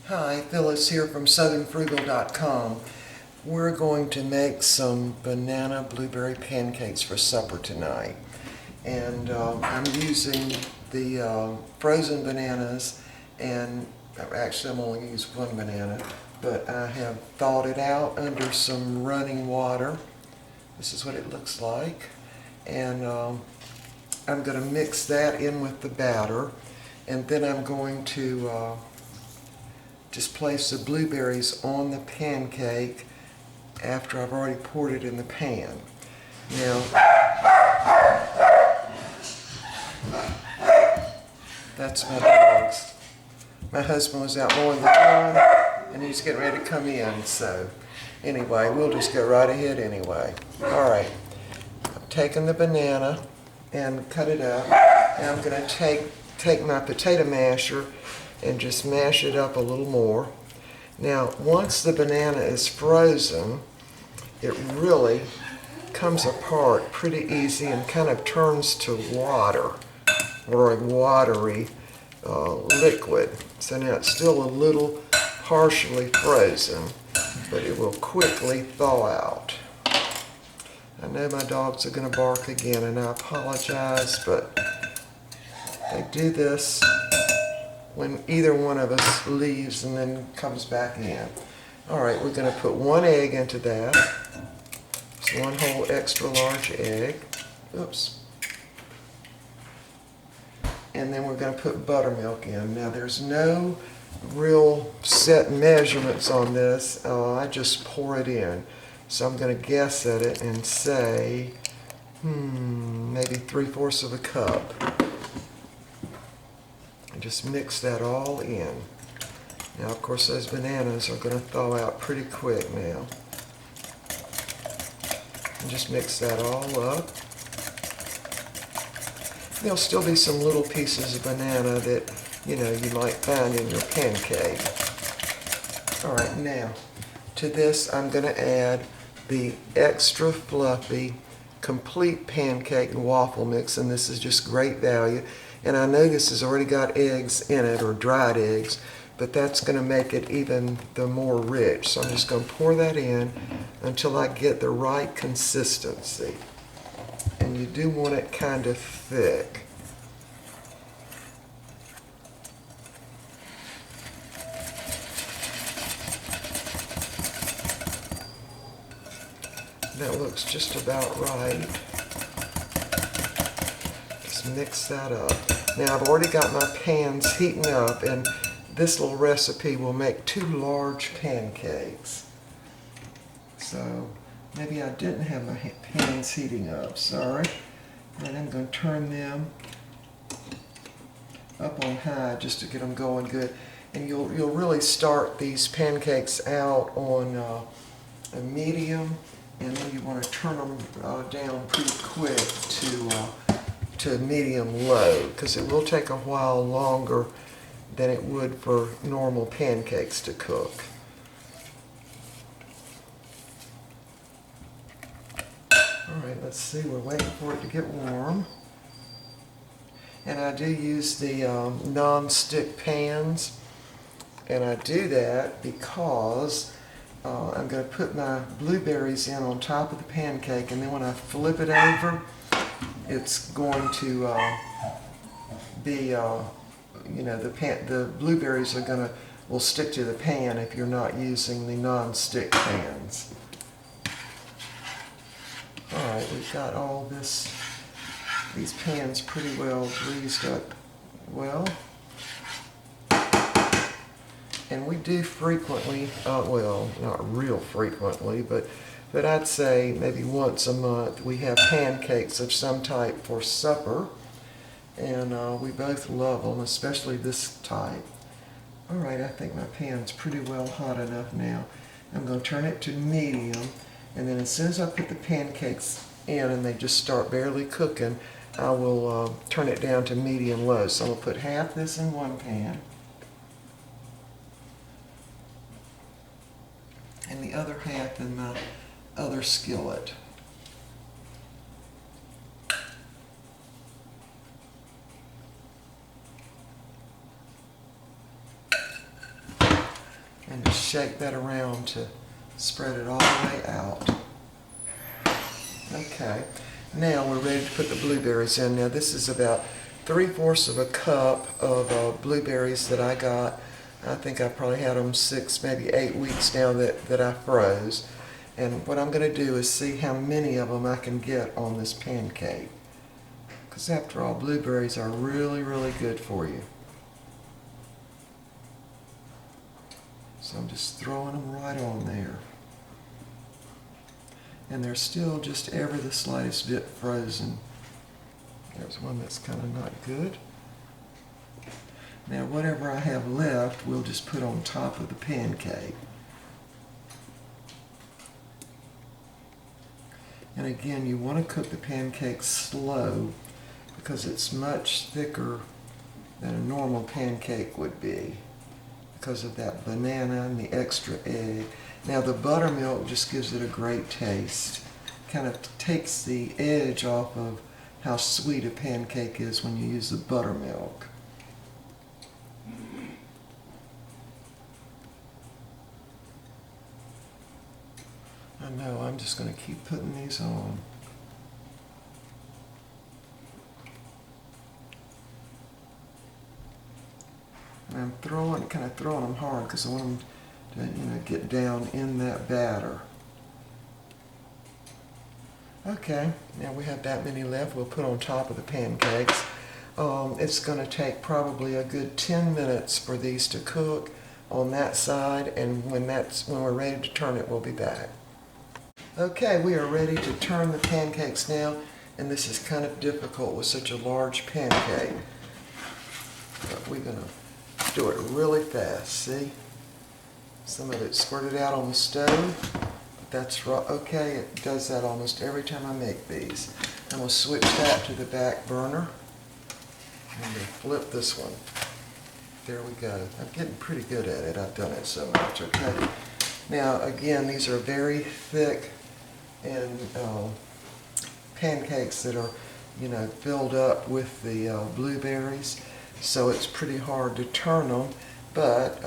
Hi, Phyllis here from southernfrugal.com. We're going to make some banana blueberry pancakes for supper tonight. And I'm using the frozen bananas, and actually I'm only using one banana, but I have thawed it out under some running water. This is what it looks like. And I'm going to mix that in with the batter, and then I'm going to just place the blueberries on the pancake after I've already poured it in the pan. Now, that's my dogs. My husband was out mowing the lawn and he's getting ready to come in, so anyway, we'll just go right ahead anyway. All right, I've taken the banana and cut it up, and I'm going to take my potato masher and just mash it up a little more. Now, once the banana is frozen, it really comes apart pretty easy and kind of turns to water, or a watery liquid. So now it's still a little partially frozen, but it will quickly thaw out. I know my dogs are going to bark again, and I apologize, but they do this when either one of us leaves and then comes back in. All right, we're going to put one egg into that. It's one whole extra large egg. Oops. And then we're going to put buttermilk in. Now, there's no real set measurements on this. I just pour it in. So I'm going to guess at it and say, maybe 3/4 of a cup. And just mix that all in. Now, of course, those bananas are going to thaw out pretty quick now. And just mix that all up. There'll still be some little pieces of banana that, you might find in your pancake. All right, now, to this I'm going to add the extra fluffy, complete pancake and waffle mix, and this is just great value. And I know this has already got eggs in it, or dried eggs, but that's going to make it even the more rich. So I'm just going to pour that in until I get the right consistency. And you do want it kind of thick. That looks just about right. Just mix that up. Now, I've already got my pans heating up, and this little recipe will make 2 large pancakes. So maybe I didn't have my pans heating up, sorry. And I'm going to turn them up on high just to get them going good. And you'll really start these pancakes out on a medium, and then you want to turn them down pretty quick to medium low, because it will take a while longer than it would for normal pancakes to cook. All right, let's see, we're waiting for it to get warm. And I do use the non-stick pans, and I do that because I'm going to put my blueberries in on top of the pancake, and then when I flip it over, it's going to be, the blueberries will stick to the pan if you're not using the non-stick pans. All right, we've got all these pans pretty well greased up well. And we do frequently, well, not real frequently, but I'd say maybe once a month we have pancakes of some type for supper. And we both love them, especially this type. All right, I think my pan's pretty well hot enough now. I'm going to turn it to medium, and then as soon as I put the pancakes in and they just start barely cooking, I will turn it down to medium low. So I'm going to put half this in one pan, and the other half in my other skillet. And just shake that around to spread it all the way out. Okay, now we're ready to put the blueberries in. Now this is about 3/4 of a cup of blueberries that I got. I think I probably had them 6, maybe 8 weeks now that I froze. And what I'm going to do is see how many of them I can get on this pancake. Because after all, blueberries are really, really good for you. So I'm just throwing them right on there. And they're still just ever the slightest bit frozen. There's one that's kind of not good. Now whatever I have left, we'll just put on top of the pancake. And again, you want to cook the pancake slow because it's much thicker than a normal pancake would be because of that banana and the extra egg. Now the buttermilk just gives it a great taste. Kind of takes the edge off of how sweet a pancake is when you use the buttermilk. I know, I'm just going to keep putting these on. And I'm kind of throwing them hard because I want them to, get down in that batter. Okay, now we have that many left. We'll put on top of the pancakes. It's going to take probably a good 10 minutes for these to cook on that side, and when we're ready to turn it, we'll be back. Okay, we are ready to turn the pancakes now, and this is kind of difficult with such a large pancake. But we're going to do it really fast, see? Some of it squirted out on the stove. But that's right. Okay, it does that almost every time I make these. I'm going to switch that to the back burner. I'm going to flip this one. There we go. I'm getting pretty good at it. I've done it so much, okay? Now, again, these are very thick and pancakes that are, filled up with the blueberries, so it's pretty hard to turn them. But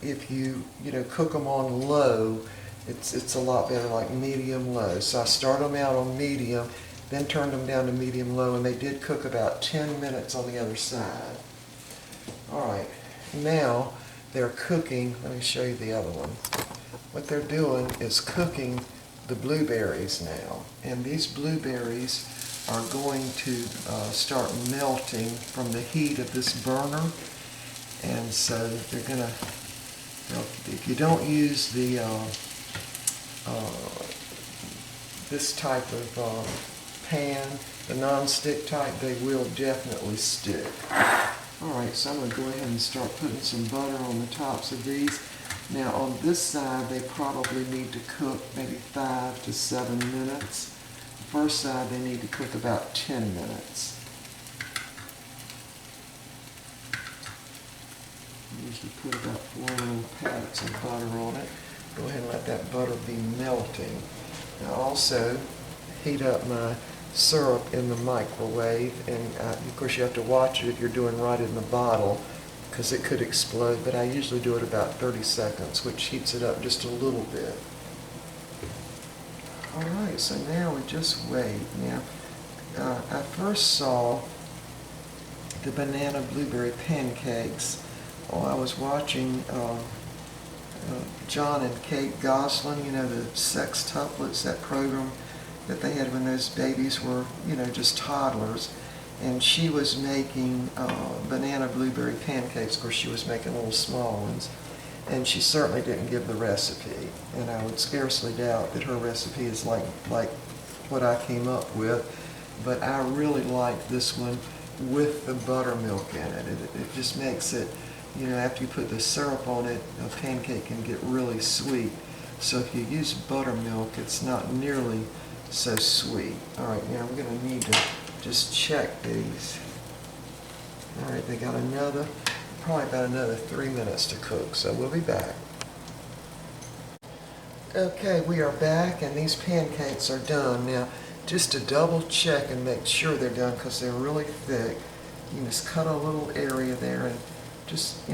if you, cook them on low, it's a lot better, like medium-low. So I start them out on medium, then turned them down to medium-low, and they did cook about 10 minutes on the other side. All right, now they're cooking. Let me show you the other one. What they're doing is cooking the blueberries now, and these blueberries are going to start melting from the heat of this burner, and so they're gonna, if you don't use the this type of pan, the non-stick type, they will definitely stick. Alright, so I'm going to go ahead and start putting some butter on the tops of these. Now on this side, they probably need to cook maybe 5 to 7 minutes. The first side, they need to cook about 10 minutes. I usually put about 4 little pats of butter on it. Go ahead and let that butter be melting. Now also, heat up my syrup in the microwave, and of course you have to watch it if you're doing right in the bottle because it could explode, but I usually do it about 30 seconds, which heats it up just a little bit. Alright, so now we just wait. Now, I first saw the banana blueberry pancakes. I was watching John and Kate Goslin, the sextuplets, that program that they had when those babies were, just toddlers. And she was making banana blueberry pancakes. Of course, she was making little small ones. And she certainly didn't give the recipe. And I would scarcely doubt that her recipe is like what I came up with. But I really like this one with the buttermilk in it. It just makes it, after you put the syrup on it, a pancake can get really sweet. So if you use buttermilk, it's not nearly so sweet. Alright, now we're going to need to just check these. Alright, they got probably about another 3 minutes to cook, so we'll be back. Okay, we are back, and these pancakes are done. Now, just to double check and make sure they're done, because they're really thick, you just cut a little area there and just,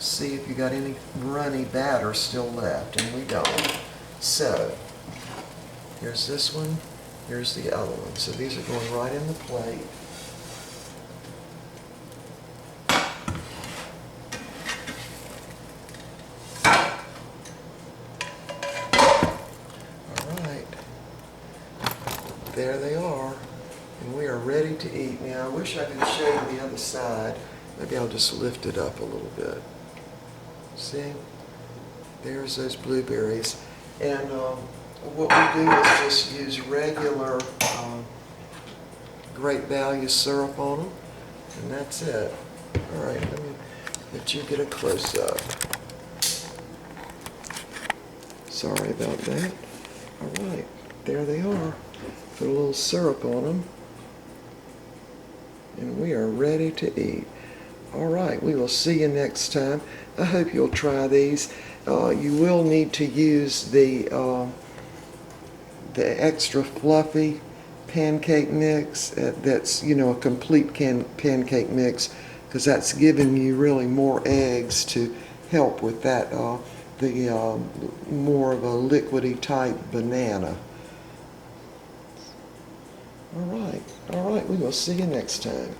see if you got any runny batter still left, and we don't. So, here's this one, here's the other one. So these are going right in the plate. There they are, and we are ready to eat. Now, I wish I could show you the other side. Maybe I'll just lift it up a little bit. See? There's those blueberries. And what we do is just use regular Great Value syrup on them, and that's it. All right, let me let you get a close-up. Sorry about that. All right, there they are. Put a little syrup on them, and we are ready to eat. All right, we will see you next time. I hope you'll try these. You will need to use the extra fluffy pancake mix. That's a complete pancake mix, because that's giving you really more eggs to help with that. The more of a liquidy type banana. All right, we will see you next time.